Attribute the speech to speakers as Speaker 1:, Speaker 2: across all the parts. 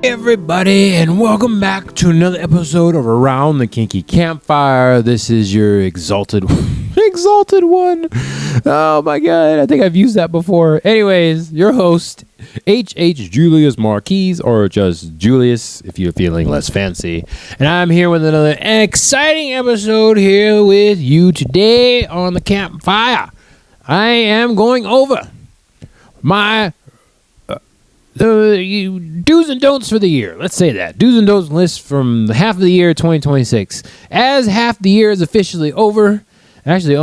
Speaker 1: Everybody, and welcome back to another episode of Around the Kinky Campfire. This is your exalted one. Oh my god, I think I've used that before. Anyways, your host, H.H. Julius Marquise, or just Julius if you're feeling less fancy. And I'm here with another exciting episode here with you today on the campfire. I am going over my do's and don'ts for the year. Let's say that. Do's and don'ts list from the half of the year 2026. As half the year is officially over. Actually,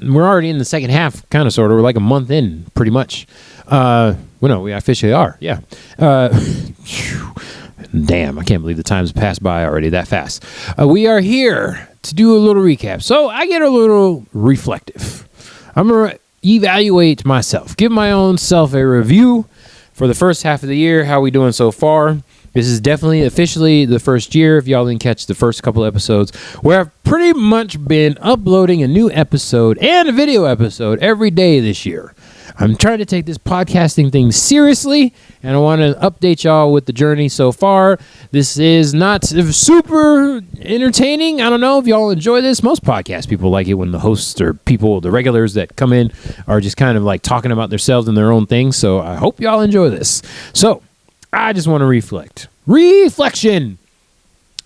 Speaker 1: we're already in the second half, kind of, sort of. We're like a month in, pretty much. We officially are. Yeah. Damn, I can't believe the time's passed by already that fast. We are here to do a little recap. So I get a little reflective. I'm going to evaluate myself. Give my own self a review for the first half of the year. How we doing so far? This is definitely officially the first year, if y'all didn't catch the first couple episodes, where I've pretty much been uploading a new episode and a video episode every day this year. I'm trying to take this podcasting thing seriously, and I want to update y'all with the journey so far. This is not super entertaining. I don't know if y'all enjoy this. Most podcast people like it when the hosts or people, the regulars that come in, are just kind of like talking about themselves and their own things. So I hope y'all enjoy this. So I just want to reflect. Reflection!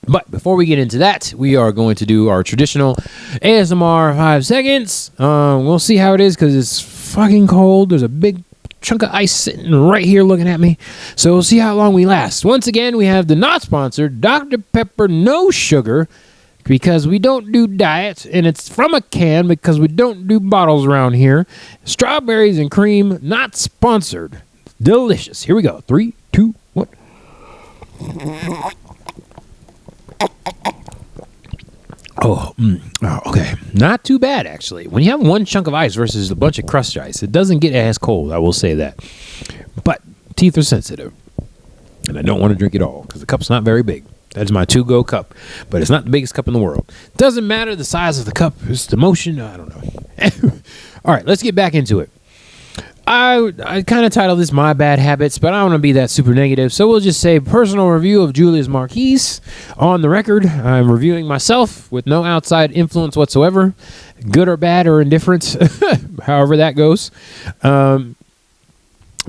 Speaker 1: But before we get into that, we are going to do our traditional ASMR 5 seconds. We'll see how it is because it's fucking cold. There's a big chunk of ice sitting right here looking at me. So we'll see how long we last. Once again, we have the not sponsored Dr. Pepper No Sugar because we don't do diet, and it's from a can because we don't do bottles around here. Strawberries and cream, not sponsored. Delicious. Here we go. 3, 2, 1. Oh, okay. Not too bad, actually. When you have one chunk of ice versus a bunch of crushed ice, it doesn't get as cold, I will say that. But teeth are sensitive, and I don't want to drink it all because the cup's not very big. That's my to-go cup, but it's not the biggest cup in the world. Doesn't matter the size of the cup. It's the motion. I don't know. All right, let's get back into it. I kind of titled this My Bad Habits, but I don't want to be that super negative, so we'll just say personal review of Julius Marquise. On the record, I'm reviewing myself with no outside influence whatsoever, good or bad or indifferent, however that goes.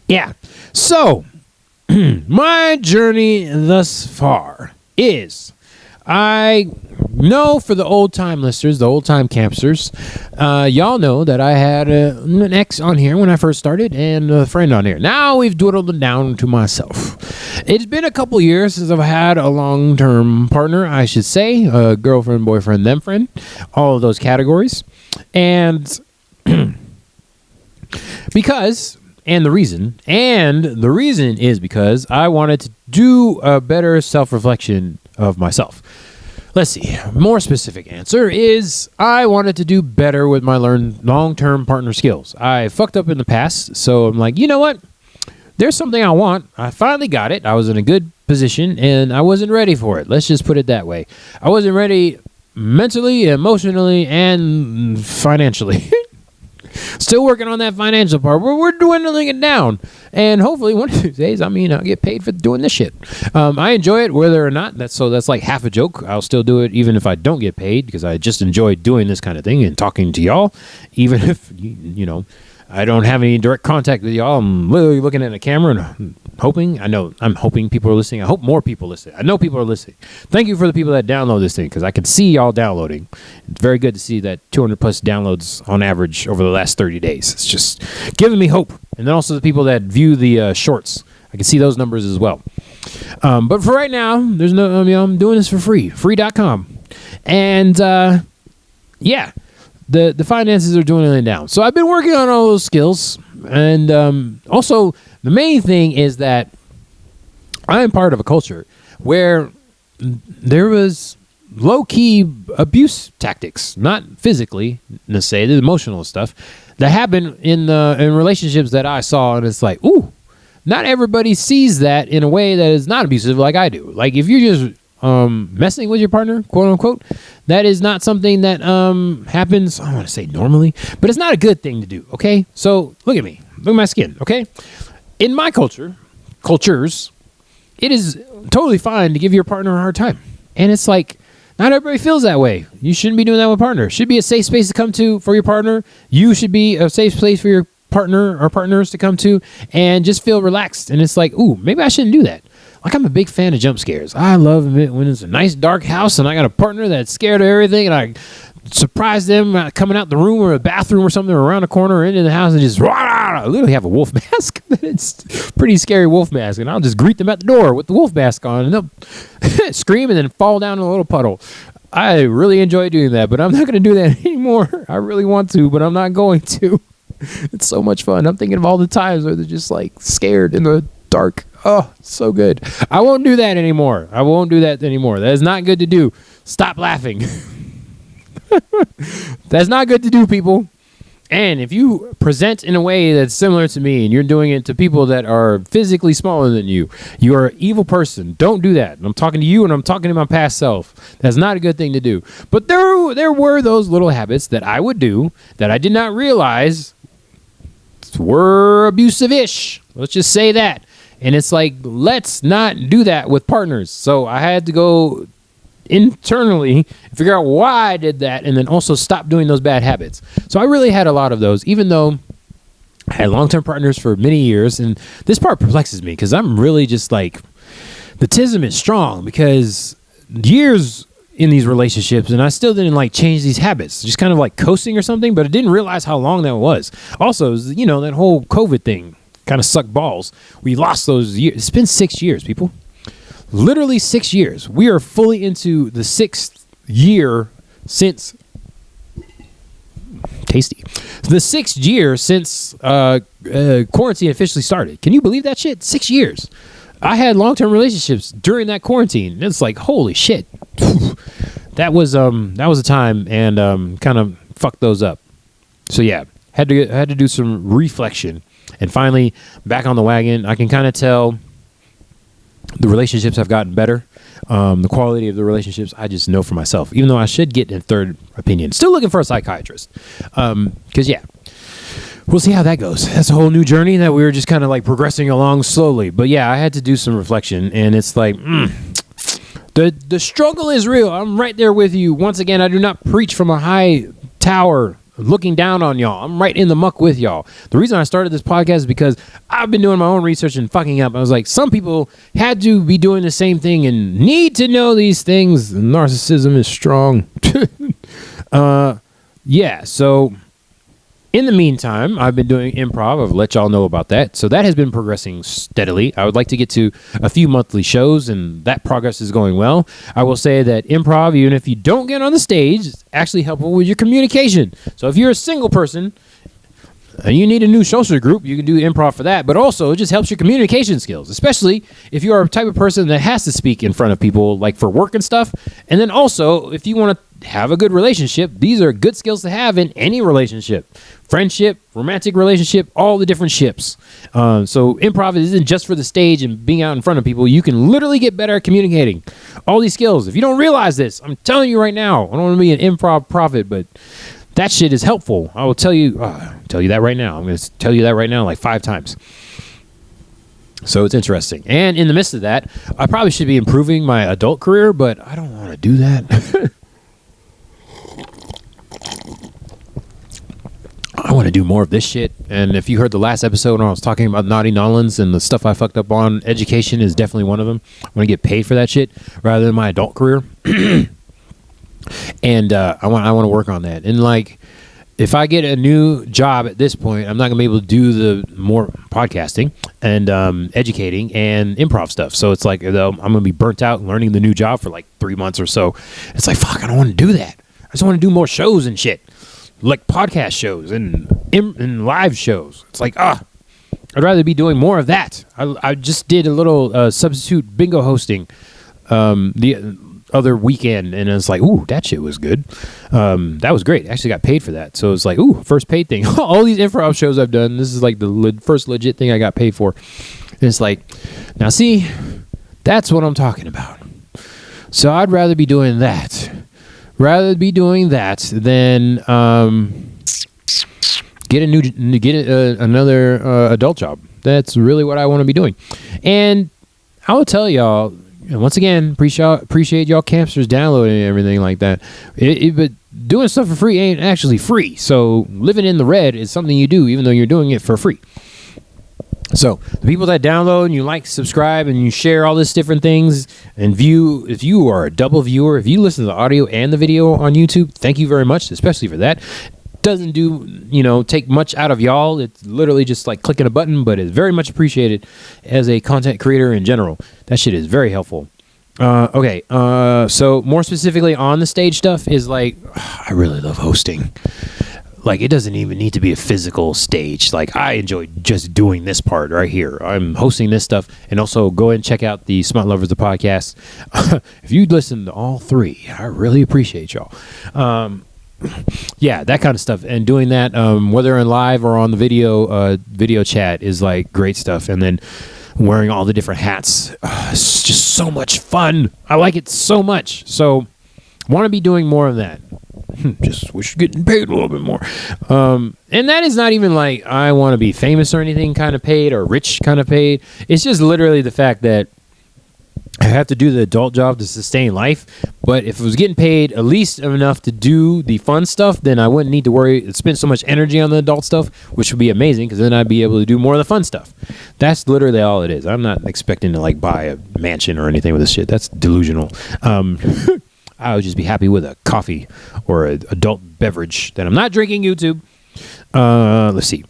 Speaker 1: Yeah, so my journey thus far is... I know for the old-time listeners, the old-time campsters, y'all know that I had an ex on here when I first started and a friend on here. Now we've dwindled it down to myself. It's been a couple years since I've had a long-term partner, I should say, a girlfriend, boyfriend, them friend, all of those categories. And because... And the reason is because I wanted to do a better self-reflection of myself. Let's see. More specific answer is I wanted to do better with my long-term partner skills. I fucked up in the past, so I'm like, you know what? There's something I want. I finally got it. I was in a good position, and I wasn't ready for it. Let's just put it that way. I wasn't ready mentally, emotionally, and financially. Still working on that financial part. We're dwindling it down. And hopefully one of these days, I'll get paid for doing this shit. I enjoy it whether or not. That's like half a joke. I'll still do it even if I don't get paid because I just enjoy doing this kind of thing and talking to y'all. Even if, I don't have any direct contact with y'all. I'm literally looking at a camera and I'm hoping people are listening. I hope more people listen. I know people are listening. Thank you for the people that download this thing because I can see y'all downloading. It's very good to see that 200 plus downloads on average over the last 30 days. It's just giving me hope. And then also the people that view the shorts. I can see those numbers as well. But for right now, there's no, I'm doing this for free. Free.com. And yeah. The finances are dwindling down. So I've been working on all those skills. And also, the main thing is that I am part of a culture where there was low-key abuse tactics, not physically, necessarily, the emotional stuff, that happened in relationships that I saw. And it's like, ooh, not everybody sees that in a way that is not abusive like I do. Like, if you're just messing with your partner, quote unquote, that is not something that happens, I don't want to say normally, but it's not a good thing to do, okay? So look at me. Look at my skin, okay? In my cultures, it is totally fine to give your partner a hard time. And it's like, not everybody feels that way. You shouldn't be doing that with a partner. It should be a safe space to come to for your partner. You should be a safe place for your partner or partners to come to and just feel relaxed. And it's like, ooh, maybe I shouldn't do that. Like, I'm a big fan of jump scares. I love it when it's a nice dark house and I got a partner that's scared of everything, and I surprise them coming out the room or a bathroom or something, or around the corner or into the house, and just I literally have a wolf mask. It's a pretty scary wolf mask, and I'll just greet them at the door with the wolf mask on, and they'll scream and then fall down in a little puddle. I really enjoy doing that, but I'm not going to do that anymore. I really want to, but I'm not going to. It's so much fun. I'm thinking of all the times where they're just like scared in the dark. Oh, so good. I won't do that anymore. That is not good to do. Stop laughing. That's not good to do, people. And if you present in a way that's similar to me and you're doing it to people that are physically smaller than you, you're an evil person. Don't do that. And I'm talking to you, and I'm talking to my past self. That's not a good thing to do. But there were those little habits that I would do that I did not realize were abusive-ish. Let's just say that. And it's like, let's not do that with partners. So I had to go internally figure out why I did that, and then also stop doing those bad habits. So I really had a lot of those, even though I had long-term partners for many years. And this part perplexes me because I'm really just like, the tism is strong because years in these relationships, and I still didn't like change these habits, just kind of like coasting or something, but I didn't realize how long that was. Also, you know, that whole COVID thing kind of sucked balls. We lost those years. It's been 6 years, people. Literally 6 years. We are fully into the 6th year since tasty. The 6th year since quarantine officially started. Can you believe that shit? 6 years. I had long-term relationships during that quarantine. It's like, holy shit. That was a time, and kind of fucked those up. So yeah, had to do some reflection. And finally, back on the wagon. I can kind of tell the relationships have gotten better. The quality of the relationships, I just know for myself. Even though I should get a third opinion. Still looking for a psychiatrist. Because, yeah, we'll see how that goes. That's a whole new journey that we were just kind of like progressing along slowly. But, yeah, I had to do some reflection. And it's like, the struggle is real. I'm right there with you. Once again, I do not preach from a high tower looking down on y'all. I'm right in the muck with y'all. The reason I started this podcast is because I've been doing my own research and fucking up. I was like, some people had to be doing the same thing and need to know these things. Narcissism is strong. Yeah, so in the meantime, I've been doing improv. I've let y'all know about that. So that has been progressing steadily. I would like to get to a few monthly shows, and that progress is going well. I will say that improv, even if you don't get on the stage, is actually helpful with your communication. So if you're a single person and you need a new social group, you can do improv for that. But also, it just helps your communication skills, especially if you are a type of person that has to speak in front of people, like for work and stuff. And then also, if you want to have a good relationship, these are good skills to have in any relationship. Friendship, romantic relationship, all the different ships. So improv isn't just for the stage and being out in front of people. You can literally get better at communicating. All these skills. If you don't realize this, I'm telling you right now, I don't want to be an improv prophet, but that shit is helpful. I will tell you that right now. I'm going to tell you that right now like 5 times. So it's interesting. And in the midst of that, I probably should be improving my adult career, but I don't want to do that. I want to do more of this shit. And if you heard the last episode when I was talking about Naughty Nolans and the stuff I fucked up on, education is definitely one of them. I want to get paid for that shit rather than my adult career. And I want to work on that. And like, if I get a new job at this point, I'm not gonna be able to do the more podcasting and educating and improv stuff. So it's like, I'm gonna be burnt out learning the new job for like 3 months or so. It's like, fuck, I don't want to do that. I just want to do more shows and shit, like podcast shows and live shows. It's like, I'd rather be doing more of that. I just did a little substitute bingo hosting the other weekend, and it's like, ooh, that shit was good. That was great. Actually got paid for that. So it's like, ooh, first paid thing. All these improv shows I've done, this is like the first legit thing I got paid for. And it's like, now see, that's what I'm talking about. So I'd rather be doing that. Rather be doing that than get another adult job. That's really what I want to be doing. And I will tell y'all, and once again, appreciate y'all campsters downloading and everything like that. But doing stuff for free ain't actually free. So living in the red is something you do, even though you're doing it for free. So the people that download and you like, subscribe, and you share all these different things and view, if you are a double viewer, if you listen to the audio and the video on YouTube, thank you very much, especially for that. Doesn't do, take much out of y'all. It's literally just like clicking a button, but it's very much appreciated as a content creator in general. That shit is very helpful. Okay. So more specifically on the stage stuff is like, I really love hosting. Like, it doesn't even need to be a physical stage. Like, I enjoy just doing this part right here. I'm hosting this stuff. And also go and check out the Smart Lovers of Podcast. If you listen to all three, I really appreciate y'all. Yeah, that kind of stuff. And doing that, whether in live or on the video chat is like great stuff. And then wearing all the different hats. It's just so much fun. I like it so much. So want to be doing more of that. Just wish getting paid a little bit more. And that is not even like I want to be famous or anything kind of paid or rich kind of paid. It's just literally the fact that I have to do the adult job to sustain life. But if it was getting paid at least enough to do the fun stuff, then I wouldn't need to worry, spend so much energy on the adult stuff, which would be amazing because then I'd be able to do more of the fun stuff. That's literally all it is. I'm not expecting to like buy a mansion or anything with this shit. That's delusional. I would just be happy with a coffee or an adult beverage that I'm not drinking. YouTube. Let's see.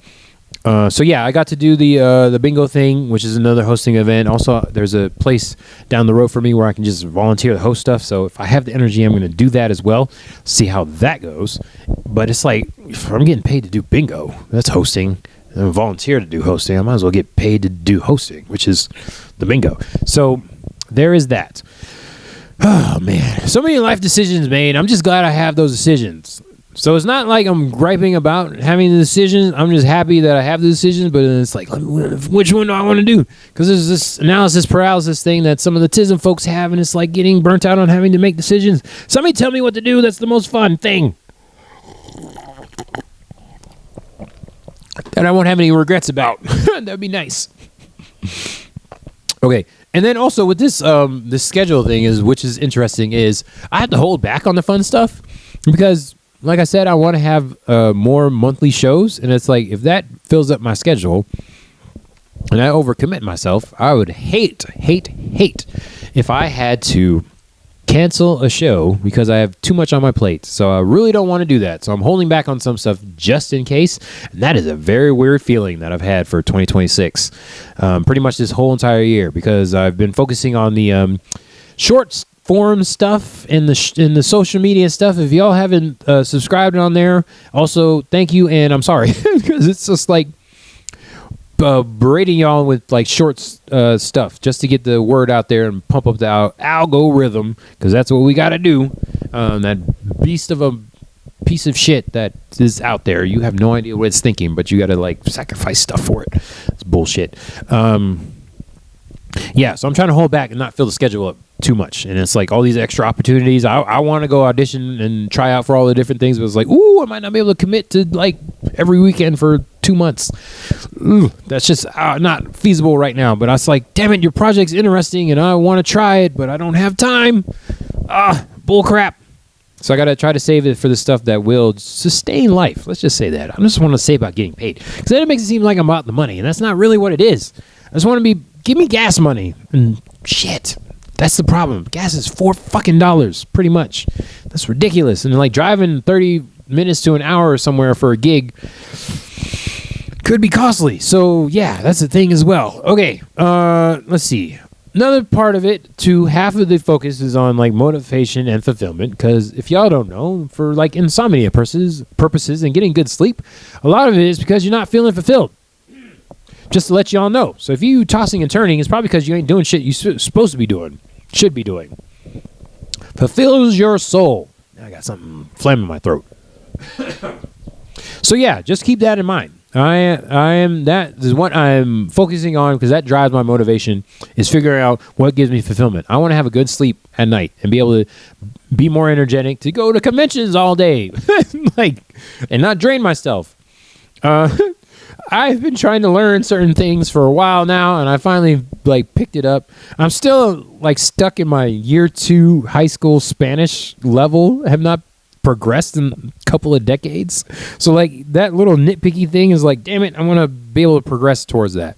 Speaker 1: So yeah, I got to do the bingo thing, which is another hosting event. Also, there's a place down the road for me where I can just volunteer to host stuff. So if I have the energy, I'm going to do that as well. See how that goes. But it's like, if I'm getting paid to do bingo, that's hosting. And volunteer to do hosting, I might as well get paid to do hosting, which is the bingo. So there is that. Oh man, so many life decisions made. I'm just glad I have those decisions. So it's not like I'm griping about having the decisions. I'm just happy that I have the decisions, but then it's like, which one do I want to do? Because there's this analysis paralysis thing that some of the TISM folks have, and it's like getting burnt out on having to make decisions. Somebody tell me what to do. That's the most fun thing. That I won't have any regrets about. That'd be nice. Okay. And then also with this this schedule thing which is interesting is I have to hold back on the fun stuff because, like I said, I want to have more monthly shows, and it's like if that fills up my schedule and I overcommit myself, I would hate if I had to cancel a show because I have too much on my plate. So I really don't want to do that. So I'm holding back on some stuff just in case. And that is a very weird feeling that I've had for 2026. Pretty much this whole entire year, because I've been focusing on the short form stuff in the social media stuff. If y'all haven't subscribed on there, also thank you, and I'm sorry because it's just like berating y'all with like short stuff just to get the word out there and pump up the algorithm, because that's what we got to do. That beast of a piece of shit that is out there, you have no idea what it's thinking, but you got to like sacrifice stuff for it. It's bullshit. Yeah, so I'm trying to hold back and not fill the schedule up too much. And it's like all these extra opportunities. I want to go audition and try out for all the different things, but it's like, ooh, I might not be able to commit to like every weekend for 2 months. Ooh, that's just not feasible right now. But I was like, damn it, your project's interesting and I want to try it, but I don't have time. Bull crap. So I got to try to save it for the stuff that will sustain life. Let's just say that. I just want to say about getting paid, because then it makes it seem like I'm about the money, and that's not really what it is. I just want to give me gas money. And shit, that's the problem. Gas is $4 pretty much. That's ridiculous. And like driving 30 minutes to an hour somewhere for a gig could be costly. So yeah, that's the thing as well. Okay, let's see. Another part of it, too, half of the focus is on like motivation and fulfillment, because if y'all don't know, for like insomnia purposes and getting good sleep, a lot of it is because you're not feeling fulfilled. Just to let y'all know. So if you tossing and turning, it's probably because you ain't doing shit you're supposed to be doing, should be doing. Fulfills your soul. Now I got something phlegm in my throat. So yeah, just keep that in mind. That is what I'm focusing on, because that drives my motivation, is figuring out what gives me fulfillment. I want to have a good sleep at night and be able to be more energetic to go to conventions all day, like, and not drain myself. I've been trying to learn certain things for a while now, and I finally like picked it up. I'm still like stuck in my year 2 high school Spanish level. I have not progressed in a couple of decades. So like that little nitpicky thing is like, damn it, I want to be able to progress towards that.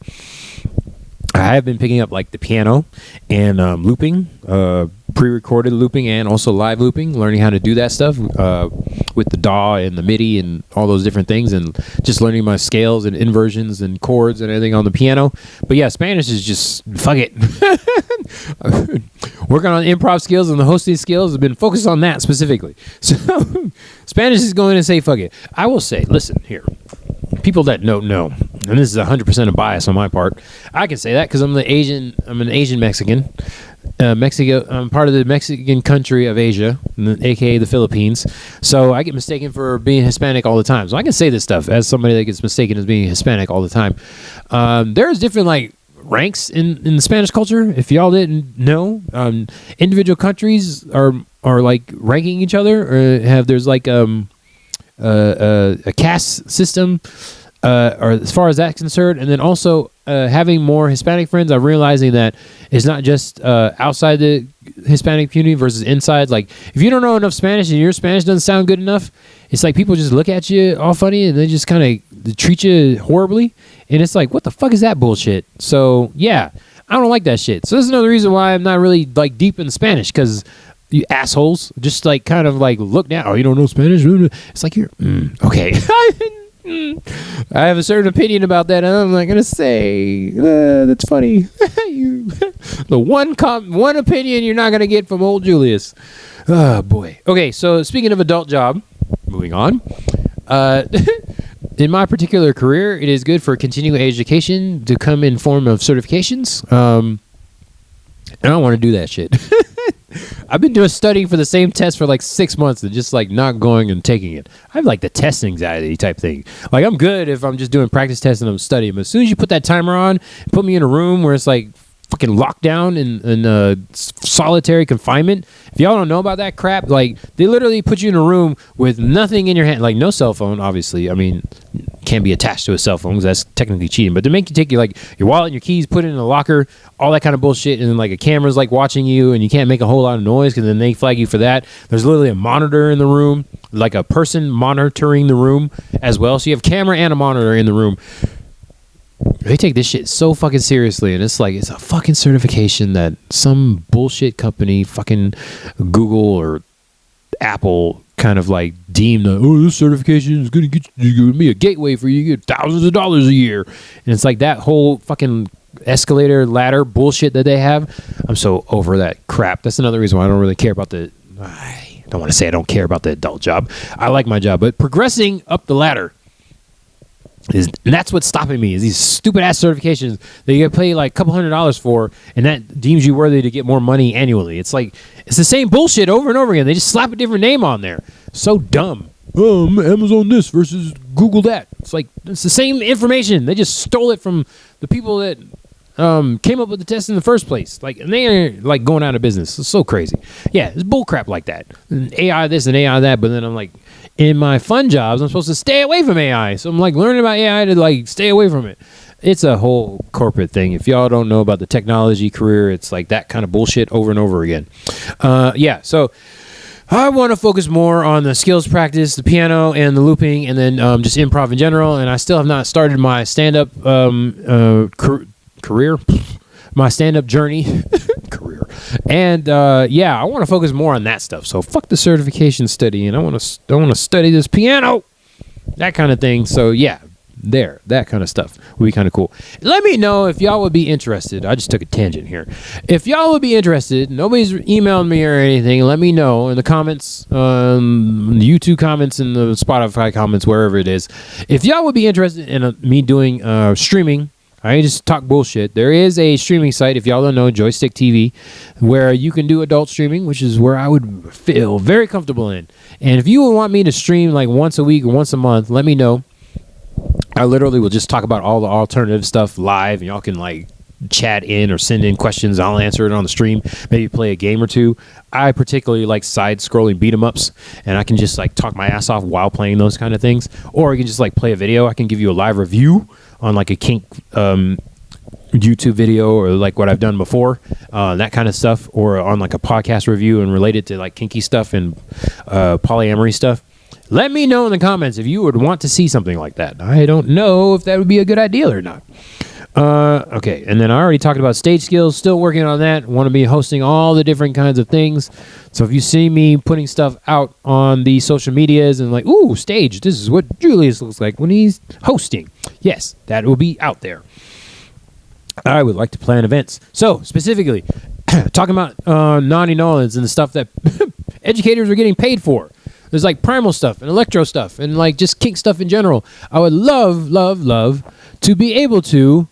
Speaker 1: I have been picking up like the piano and looping, pre-recorded looping and also live looping, learning how to do that stuff with the DAW and the MIDI and all those different things, and just learning my scales and inversions and chords and everything on the piano. But yeah, Spanish is just fuck it. Working on improv skills and the hosting skills have been focused on that specifically. So Spanish is going to say fuck it. I will say, listen here. People that don't know, and this is 100% a bias on my part, I can say that because I'm an Asian Mexican. Mexico, I'm part of the Mexican country of Asia, aka the Philippines. So I get mistaken for being Hispanic all the time. So I can say this stuff as somebody that gets mistaken as being Hispanic all the time. There's different like ranks in the Spanish culture. If y'all didn't know, individual countries are like ranking each other, or there's like a caste system, or as far as that's concerned, and then also having more Hispanic friends, I'm realizing that it's not just outside the Hispanic community versus inside. Like, if you don't know enough Spanish and your Spanish doesn't sound good enough, it's like people just look at you all funny and they just kind of treat you horribly, and it's like, what the fuck is that bullshit? So yeah, I don't like that shit. So this is another reason why I'm not really like deep in Spanish, because you assholes just like kind of like look down. Oh, you don't know Spanish? It's like you're okay. I have a certain opinion about that, and I'm not gonna say that's funny. The one opinion you're not gonna get from old Julius. Oh boy. Okay, so speaking of adult job, moving on. In my particular career, it is good for continuing education to come in form of certifications. I don't want to do that shit. I've been studying for the same test for like 6 months and just like not going and taking it. I have like the test anxiety type thing. Like, I'm good if I'm just doing practice tests and I'm studying, but as soon as you put that timer on, put me in a room where it's like fucking locked down in solitary confinement. If y'all don't know about that crap, like they literally put you in a room with nothing in your hand, like no cell phone, obviously. I mean, can't be attached to a cell phone because that's technically cheating, but they make you take your wallet and your keys, put it in a locker, all that kind of bullshit, and then like a camera's like watching you, and you can't make a whole lot of noise because then they flag you for that. There's literally a monitor in the room, like a person monitoring the room as well. So you have camera and a monitor in the room. They take this shit so fucking seriously, and it's like it's a fucking certification that some bullshit company, fucking Google or Apple, kind of like deemed that, oh, this certification is gonna be a gateway for you to get thousands of dollars a year, and it's like that whole fucking escalator ladder bullshit that they have. I'm so over that crap. That's another reason why I don't really care about I don't want to say I don't care about the adult job. I like my job, but progressing up the ladder. And that's what's stopping me, is these stupid ass certifications that you gotta pay like a couple $100s for, and that deems you worthy to get more money annually. It's like it's the same bullshit over and over again. They just slap a different name on there. So dumb. Amazon this versus Google that. It's like it's the same information. They just stole it from the people that came up with the test in the first place. Like, and they're like going out of business. It's so crazy. Yeah, it's bull crap like that. And AI this and AI that, but then I'm like, in my fun jobs, I'm supposed to stay away from AI. So I'm like learning about AI to like stay away from it. It's a whole corporate thing. If y'all don't know about the technology career, it's like that kind of bullshit over and over again. Yeah, so I want to focus more on the skills practice, the piano and the looping, and then just improv in general. And I still have not started my stand-up career, my stand-up journey. Career. And yeah, I want to focus more on that stuff. So fuck the certification study, and I want to study this piano, that kind of thing. So yeah, that kind of stuff would be kind of cool. Let me know if y'all would be interested. I just took a tangent here. If y'all would be interested, nobody's emailed me or anything. Let me know in the comments, the YouTube comments and the Spotify comments, wherever it is. If y'all would be interested in me doing streaming. I ain't just talk bullshit. There is a streaming site, if y'all don't know, Joystick TV, where you can do adult streaming, which is where I would feel very comfortable in. And if you would want me to stream like once a week or once a month, let me know. I literally will just talk about all the alternative stuff live, and y'all can like chat in or send in questions. I'll answer it on the stream. Maybe play a game or two. I particularly like side-scrolling beat-em-ups, and I can just like talk my ass off while playing those kind of things. Or I can just like play a video. I can give you a live review on like a kink YouTube video or like what I've done before, that kind of stuff, or on like a podcast review and related to like kinky stuff and polyamory stuff. Let me know in the comments if you would want to see something like that. I don't know if that would be a good idea or not. Okay, and then I already talked about stage skills. Still working on that. Want to be hosting all the different kinds of things. So if you see me putting stuff out on the social medias and like, ooh, stage, this is what Julius looks like when he's hosting. Yes, that will be out there. I would like to plan events. So specifically, talking about Naughty Nolans and the stuff that educators are getting paid for. There's like primal stuff and electro stuff and like just kink stuff in general. I would love to be able to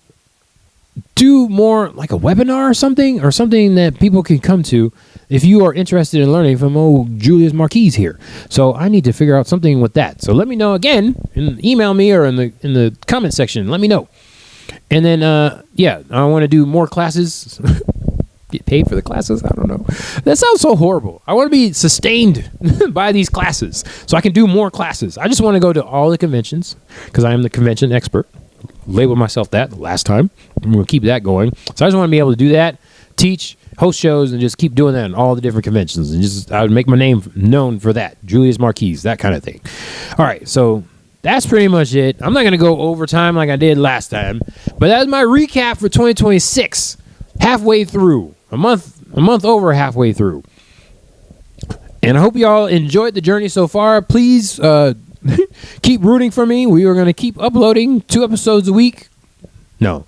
Speaker 1: do more like a webinar or something that people can come to if you are interested in learning from old Julius Marquise here. So I need to figure out something with that. So let me know again, and email me or in the comment section. Let me know. And then I want to do more classes. Get paid for the classes? I don't know. That sounds so horrible. I want to be sustained by these classes so I can do more classes. I just want to go to all the conventions because I am the convention expert. Labeled myself that the last time. I'm going to keep that going. So I just want to be able to do that, teach, host shows, and just keep doing that in all the different conventions. And just I would make my name known for that. Julius Marquise, that kind of thing. All right, so that's pretty much it. I'm not going to go overtime like I did last time, but that's my recap for 2026. Halfway through. A month over halfway through. And I hope y'all enjoyed the journey so far. Please keep rooting for me. We are going to keep uploading 2 episodes a week. No.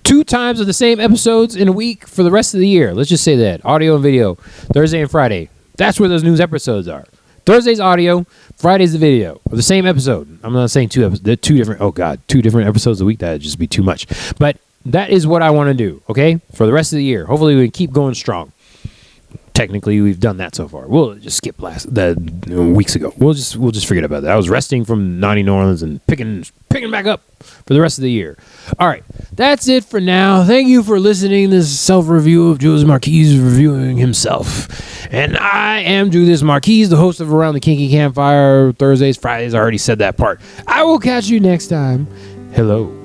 Speaker 1: 2 times of the same episodes in a week for the rest of the year. Let's just say that. Audio and video. Thursday and Friday. That's where those news episodes are. Thursday's audio. Friday's the video. Of the same episode. I'm not saying 2 episodes. 2 different episodes a week. That would just be too much. But that is what I want to do, okay? For the rest of the year. Hopefully we can keep going strong. Technically, we've done that so far. We'll just skip weeks ago. We'll just forget about that. I was resting from Naughty New Orleans and picking back up for the rest of the year. All right. That's it for now. Thank you for listening to this self-review of Julius Marquise reviewing himself. And I am Julius Marquise, the host of Around the Kinky Campfire. Thursdays, Fridays, I already said that part. I will catch you next time. Hello.